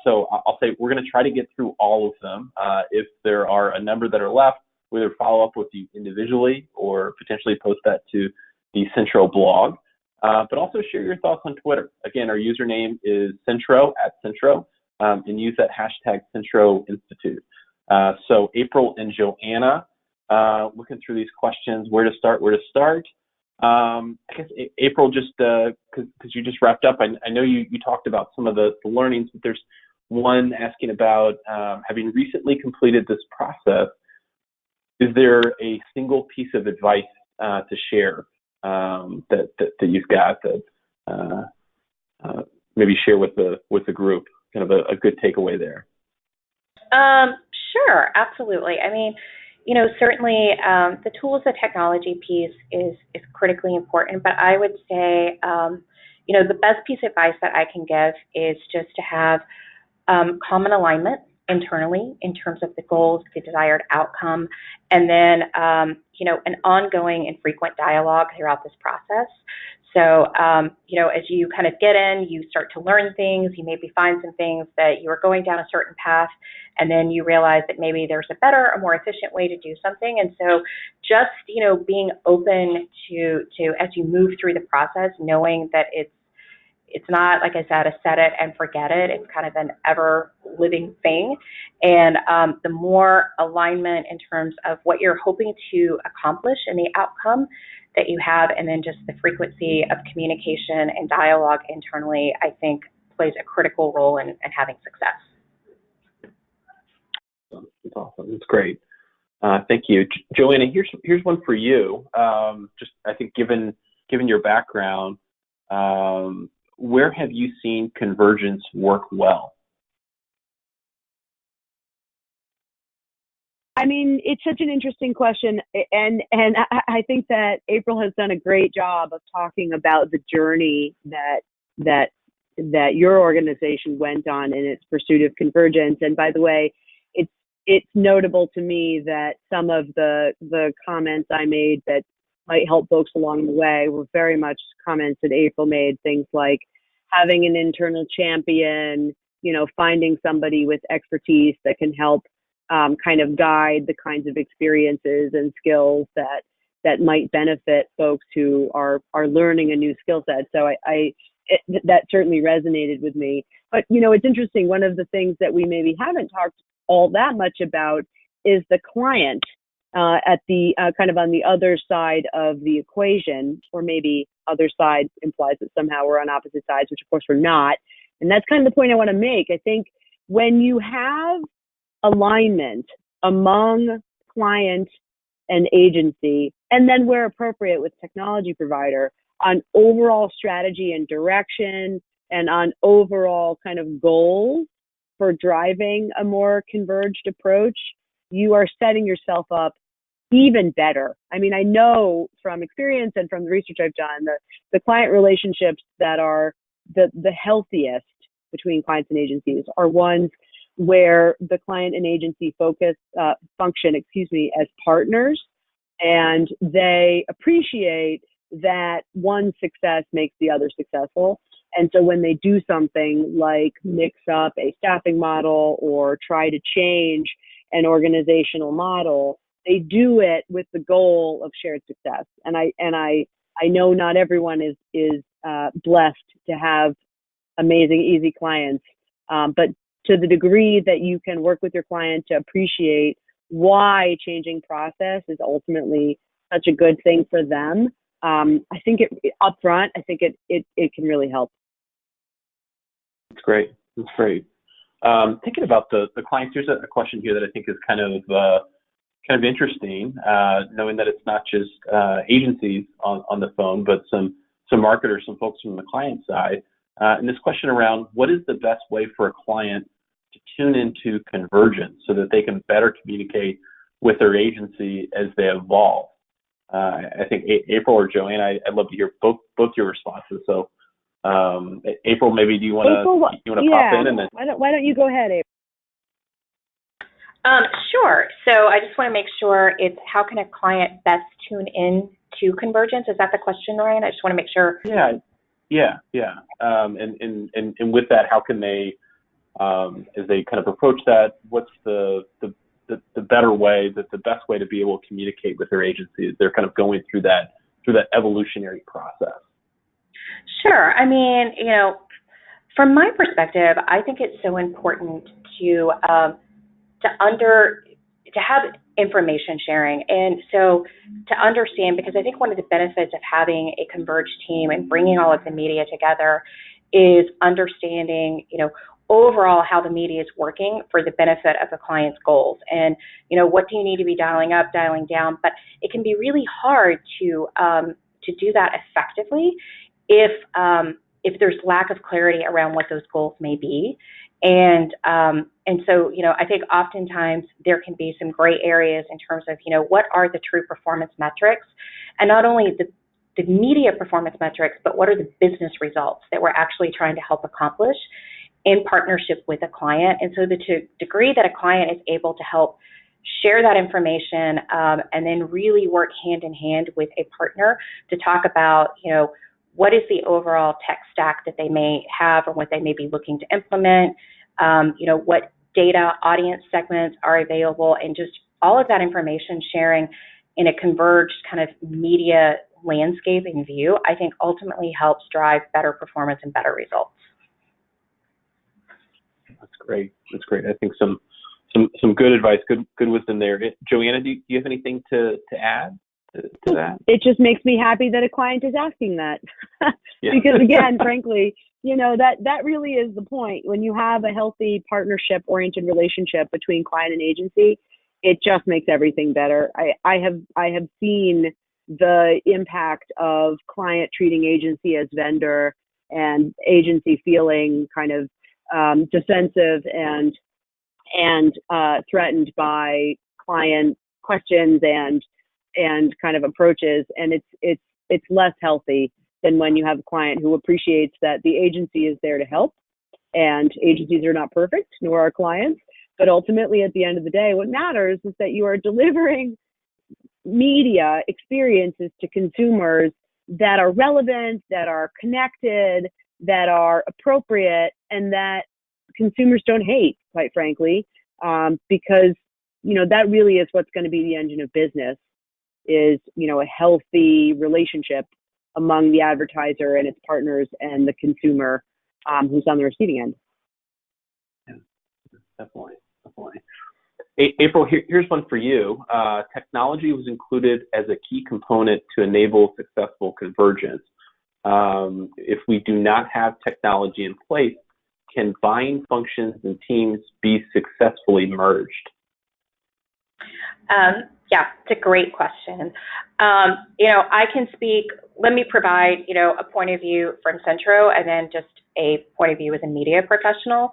So I'll say we're going to try to get through all of them. If there are a number that are left, we'll either follow up with you individually or potentially post that to the Centro blog. But also share your thoughts on Twitter. Again, our username is Centro @Centro, and use that hashtag Centro Institute. So April and Joanna, looking through these questions, where to start? I guess April, just because you just wrapped up, I know you talked about some of the learnings, but there's one asking about having recently completed this process. Is there a single piece of advice to share that you've got that maybe share with the group? Kind of a good takeaway there. Sure, absolutely. I mean, certainly the tools, the technology piece is critically important, but I would say, the best piece of advice that I can give is just to have common alignment internally in terms of the goals, the desired outcome, and then, an ongoing and frequent dialogue throughout this process. So, as you kind of get in, you start to learn things, you maybe find some things that you are going down a certain path, and then you realize that maybe there's a better, a more efficient way to do something. And so just, being open to as you move through the process, knowing that it's not, like I said, a set it and forget it. It's kind of an ever living thing. And the more alignment in terms of what you're hoping to accomplish and the outcome that you have, and then just the frequency of communication and dialogue internally, I think plays a critical role in having success. That's awesome. That's great. Thank you. Joanna, here's one for you. Just, I think, given your background, where have you seen convergence work well? I mean, it's such an interesting question, and I think that April has done a great job of talking about the journey that your organization went on in its pursuit of convergence. And by the way, it's notable to me that some of the comments I made that might help folks along the way were very much comments that April made, things like having an internal champion, finding somebody with expertise that can help kind of guide the kinds of experiences and skills that might benefit folks who are learning a new skill set. So that certainly resonated with me. But, it's interesting. One of the things that we maybe haven't talked all that much about is the client at the kind of on the other side of the equation, or maybe other side implies that somehow we're on opposite sides, which of course we're not. And that's kind of the point I want to make. I think when you have alignment among client and agency, and then where appropriate with technology provider, on overall strategy and direction, and on overall kind of goals for driving a more converged approach, you are setting yourself up even better. I mean, I know from experience and from the research I've done, the client relationships that are the healthiest between clients and agencies are ones where the client and agency function as partners, and they appreciate that one success makes the other successful. And so when they do something like mix up a staffing model or try to change an organizational model, they do it with the goal of shared success. And I know not everyone is blessed to have amazing, easy clients, but to the degree that you can work with your client to appreciate why changing process is ultimately such a good thing for them, I think up front, I think it can really help. That's great. That's great. Thinking about the clients, there's a question here that I think is kind of interesting, knowing that it's not just agencies on the phone, but some marketers, some folks from the client side. And this question around what is the best way for a client to tune into Convergence so that they can better communicate with their agency as they evolve. I think April or Joanna, I'd love to hear both your responses. So, April, maybe do you want to pop in and then? Why don't you go ahead, April? Sure. So I just want to make sure it's how can a client best tune in to Convergence? Is that the question, Ryan? I just want to make sure. Yeah. And with that, how can they, as they kind of approach that, what's the better way, the best way to be able to communicate with their agency as they're kind of going through that evolutionary process? Sure. I mean, from my perspective, I think it's so important to have information sharing, and so to understand, because I think one of the benefits of having a converged team and bringing all of the media together is understanding, overall how the media is working for the benefit of the client's goals, and what do you need to be dialing up, dialing down. But it can be really hard to do that effectively if there's lack of clarity around what those goals may be. And so, I think oftentimes there can be some gray areas in terms of, what are the true performance metrics, and not only the media performance metrics, but what are the business results that we're actually trying to help accomplish in partnership with a client. And so the degree that a client is able to help share that information and then really work hand in hand with a partner to talk about, what is the overall tech stack that they may have or what they may be looking to implement, what data, audience segments are available, and just all of that information sharing in a converged kind of media landscape and view, I think ultimately helps drive better performance and better results. That's great. I think some good advice, good wisdom there. Joanna, do you have anything to add to that? It just makes me happy that a client is asking that. Yeah. Because again, frankly, that really is the point. When you have a healthy partnership-oriented relationship between client and agency, it just makes everything better. I have seen the impact of client treating agency as vendor and agency feeling kind of defensive and threatened by client questions and kind of approaches, and it's less healthy than when you have a client who appreciates that the agency is there to help, and agencies are not perfect, nor are clients, but ultimately at the end of the day, what matters is that you are delivering media experiences to consumers that are relevant, that are connected, that are appropriate, and that consumers don't hate, quite frankly, because that really is what's going to be the engine of business, is a healthy relationship among the advertiser and its partners and the consumer who's on the receiving end. Yeah, definitely. April, here's one for you. Technology was included as a key component to enable successful convergence. If we do not have technology in place, can buying functions and teams be successfully merged? Yeah, it's a great question. I can speak, let me provide, a point of view from Centro and then just a point of view as a media professional.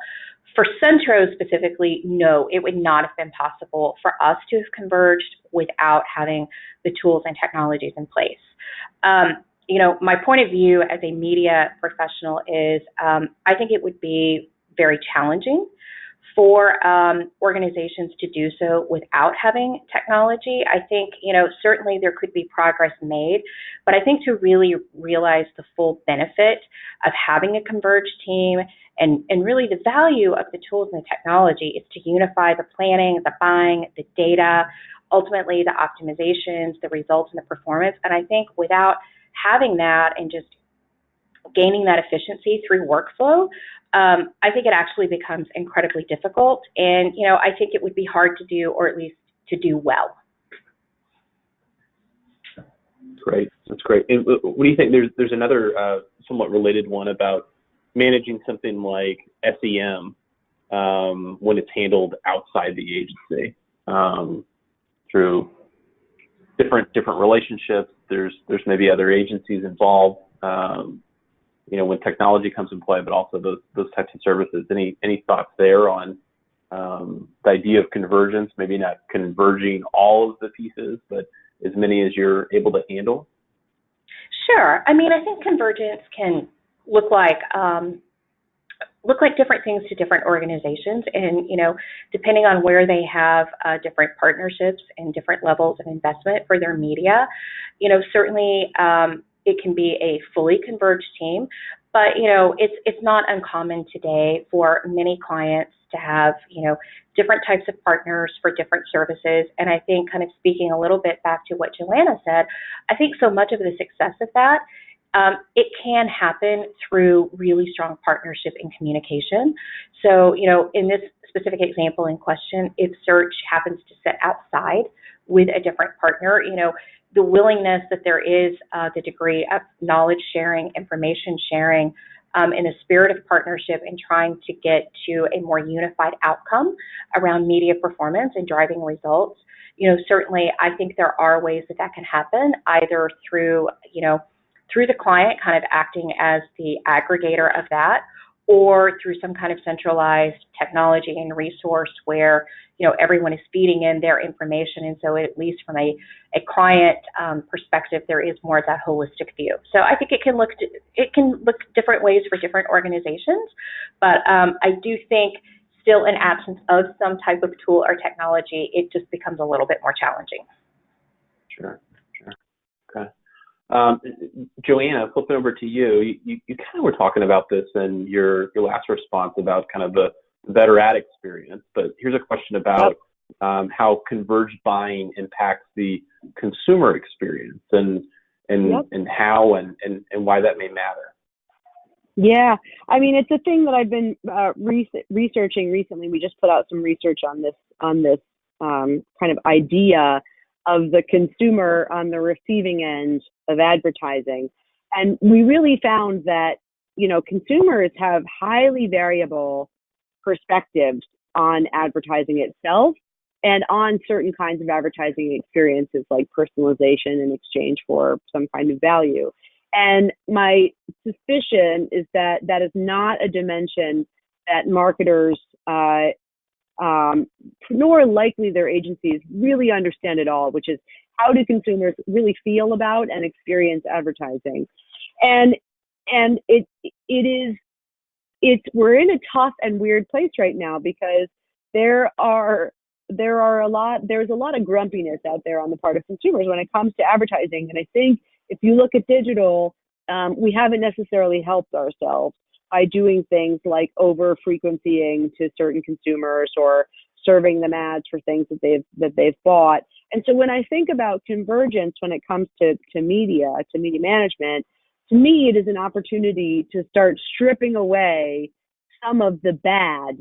For Centro specifically, no, it would not have been possible for us to have converged without having the tools and technologies in place. My point of view as a media professional is I think it would be very challenging for organizations to do so without having technology. I think, certainly there could be progress made, but I think to really realize the full benefit of having a converged team and really the value of the tools and the technology is to unify the planning, the buying, the data, ultimately the optimizations, the results, and the performance. And I think without having that and just gaining that efficiency through workflow, I think it actually becomes incredibly difficult. And, I think it would be hard to do, or at least to do well. That's great. And what do you think? There's another somewhat related one about managing something like SEM when it's handled outside the agency through different relationships. There's maybe other agencies involved. when technology comes in play, but also those types of services. Any thoughts there on the idea of convergence? Maybe not converging all of the pieces, but as many as you're able to handle. Sure. I mean, I think convergence can look like different things to different organizations, and depending on where they have different partnerships and different levels of investment for their media, certainly it can be a fully converged team, but it's not uncommon today for many clients to have different types of partners for different services. And I think, kind of speaking a little bit back to what Joanna said, I think so much of the success of that it can happen through really strong partnership and communication. So, in this specific example in question, if search happens to sit outside with a different partner, the willingness that there is the degree of knowledge sharing, information sharing, in a spirit of partnership and trying to get to a more unified outcome around media performance and driving results. Certainly I think there are ways that can happen, either through the client kind of acting as the aggregator of that, or through some kind of centralized technology and resource where everyone is feeding in their information, and so at least from a client perspective, there is more of that holistic view. So I think it can look different ways for different organizations, but I do think still in absence of some type of tool or technology, it just becomes a little bit more challenging. Sure. Okay. Joanna, flipping over to you, you kind of were talking about this in your last response about kind of the better ad experience, but here's a question about how converged buying impacts the consumer experience and how and why that may matter. Yeah, I mean, it's a thing that I've been researching recently. We just put out some research on this kind of idea of the consumer on the receiving end of advertising. And we really found that, consumers have highly variable perspectives on advertising itself and on certain kinds of advertising experiences like personalization in exchange for some kind of value. And my suspicion is that that is not a dimension that marketers nor likely their agencies really understand at all, which is how do consumers really feel about and experience advertising. And we're in a tough and weird place right now because there's a lot of grumpiness out there on the part of consumers when it comes to advertising. And I think if you look at digital, we haven't necessarily helped ourselves by doing things like over frequencying to certain consumers or serving them ads for things that they've bought. And so when I think about convergence, when it comes to media management, to me, it is an opportunity to start stripping away some of the bad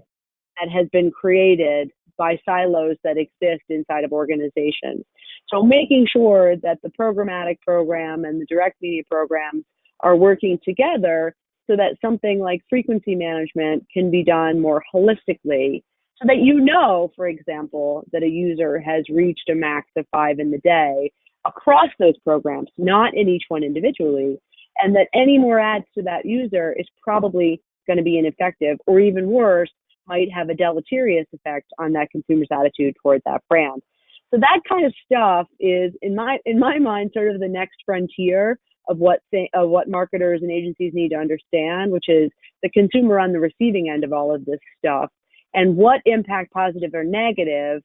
that has been created by silos that exist inside of organizations. So making sure that the programmatic program and the direct media programs are working together so that something like frequency management can be done more holistically, so that for example, that a user has reached a max of 5 in the day across those programs, not in each one individually, and that any more ads to that user is probably going to be ineffective, or even worse, might have a deleterious effect on that consumer's attitude toward that brand. So that kind of stuff is, in my mind, sort of the next frontier of what marketers and agencies need to understand, which is the consumer on the receiving end of all of this stuff, and what impact, positive or negative,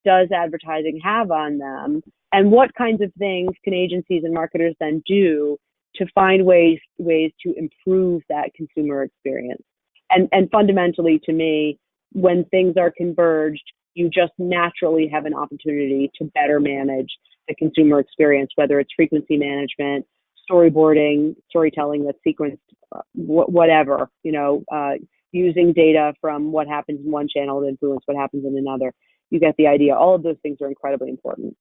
does advertising have on them, and what kinds of things can agencies and marketers then do to find ways to improve that consumer experience. And fundamentally, to me, when things are converged, you just naturally have an opportunity to better manage the consumer experience, whether it's frequency management, storyboarding, storytelling that's sequenced, whatever, using data from what happens in one channel to influence what happens in another. You get the idea. All of those things are incredibly important.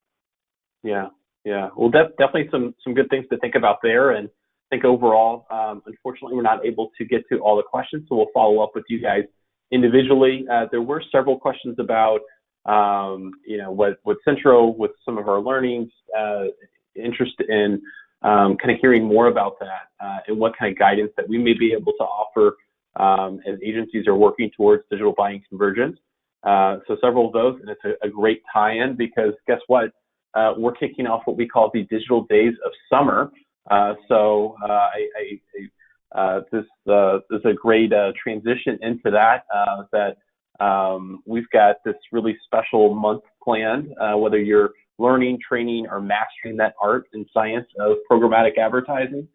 Yeah. Well, definitely some good things to think about there. And I think overall, unfortunately, we're not able to get to all the questions, so we'll follow up with you guys individually. There were several questions about, what Centro, with some of our learnings, interest in kind of hearing more about that and what kind of guidance that we may be able to offer as agencies are working towards digital buying convergence. So several of those, and it's a great tie-in because guess what? We're kicking off what we call the Digital Days of Summer. This is a great transition into that. We've got this really special month planned, whether you're learning, training, or mastering that art and science of programmatic advertising.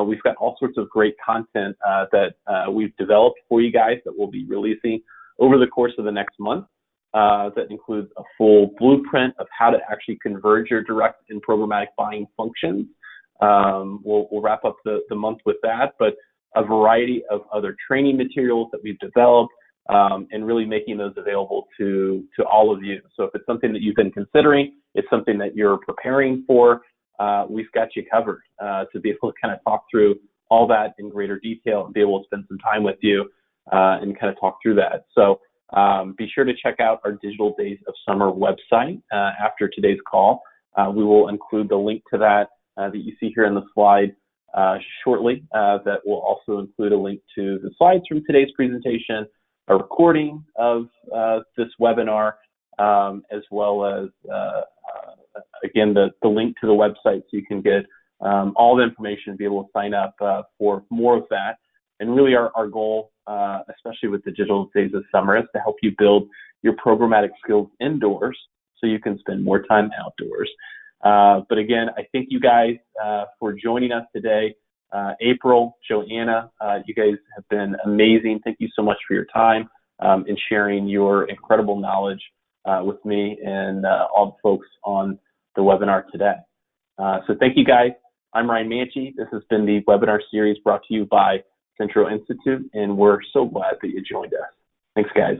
We've got all sorts of great content that we've developed for you guys that we'll be releasing over the course of the next month. That includes a full blueprint of how to actually converge your direct and programmatic buying functions. We'll wrap up the month with that, but a variety of other training materials that we've developed and really making those available to all of you. So if it's something that you've been considering, it's something that you're preparing for, we've got you covered to be able to kind of talk through all that in greater detail and be able to spend some time with you and kind of talk through that. So be sure to check out our Digital Days of Summer website after today's call. We will include the link to that that you see here in the slide shortly. That will also include a link to the slides from today's presentation, a recording of this webinar, as well as, again, the link to the website so you can get all the information and be able to sign up for more of that. And really our goal, especially with the Digital Days of Summer, is to help you build your programmatic skills indoors so you can spend more time outdoors. But again, I thank you guys for joining us today. April, Joanna, you guys have been amazing. Thank you so much for your time and sharing your incredible knowledge with me and all the folks on the webinar today. So thank you guys. I'm Ryan Manchi. This has been the webinar series brought to you by Centro Institute, and we're so glad that you joined us. Thanks, guys.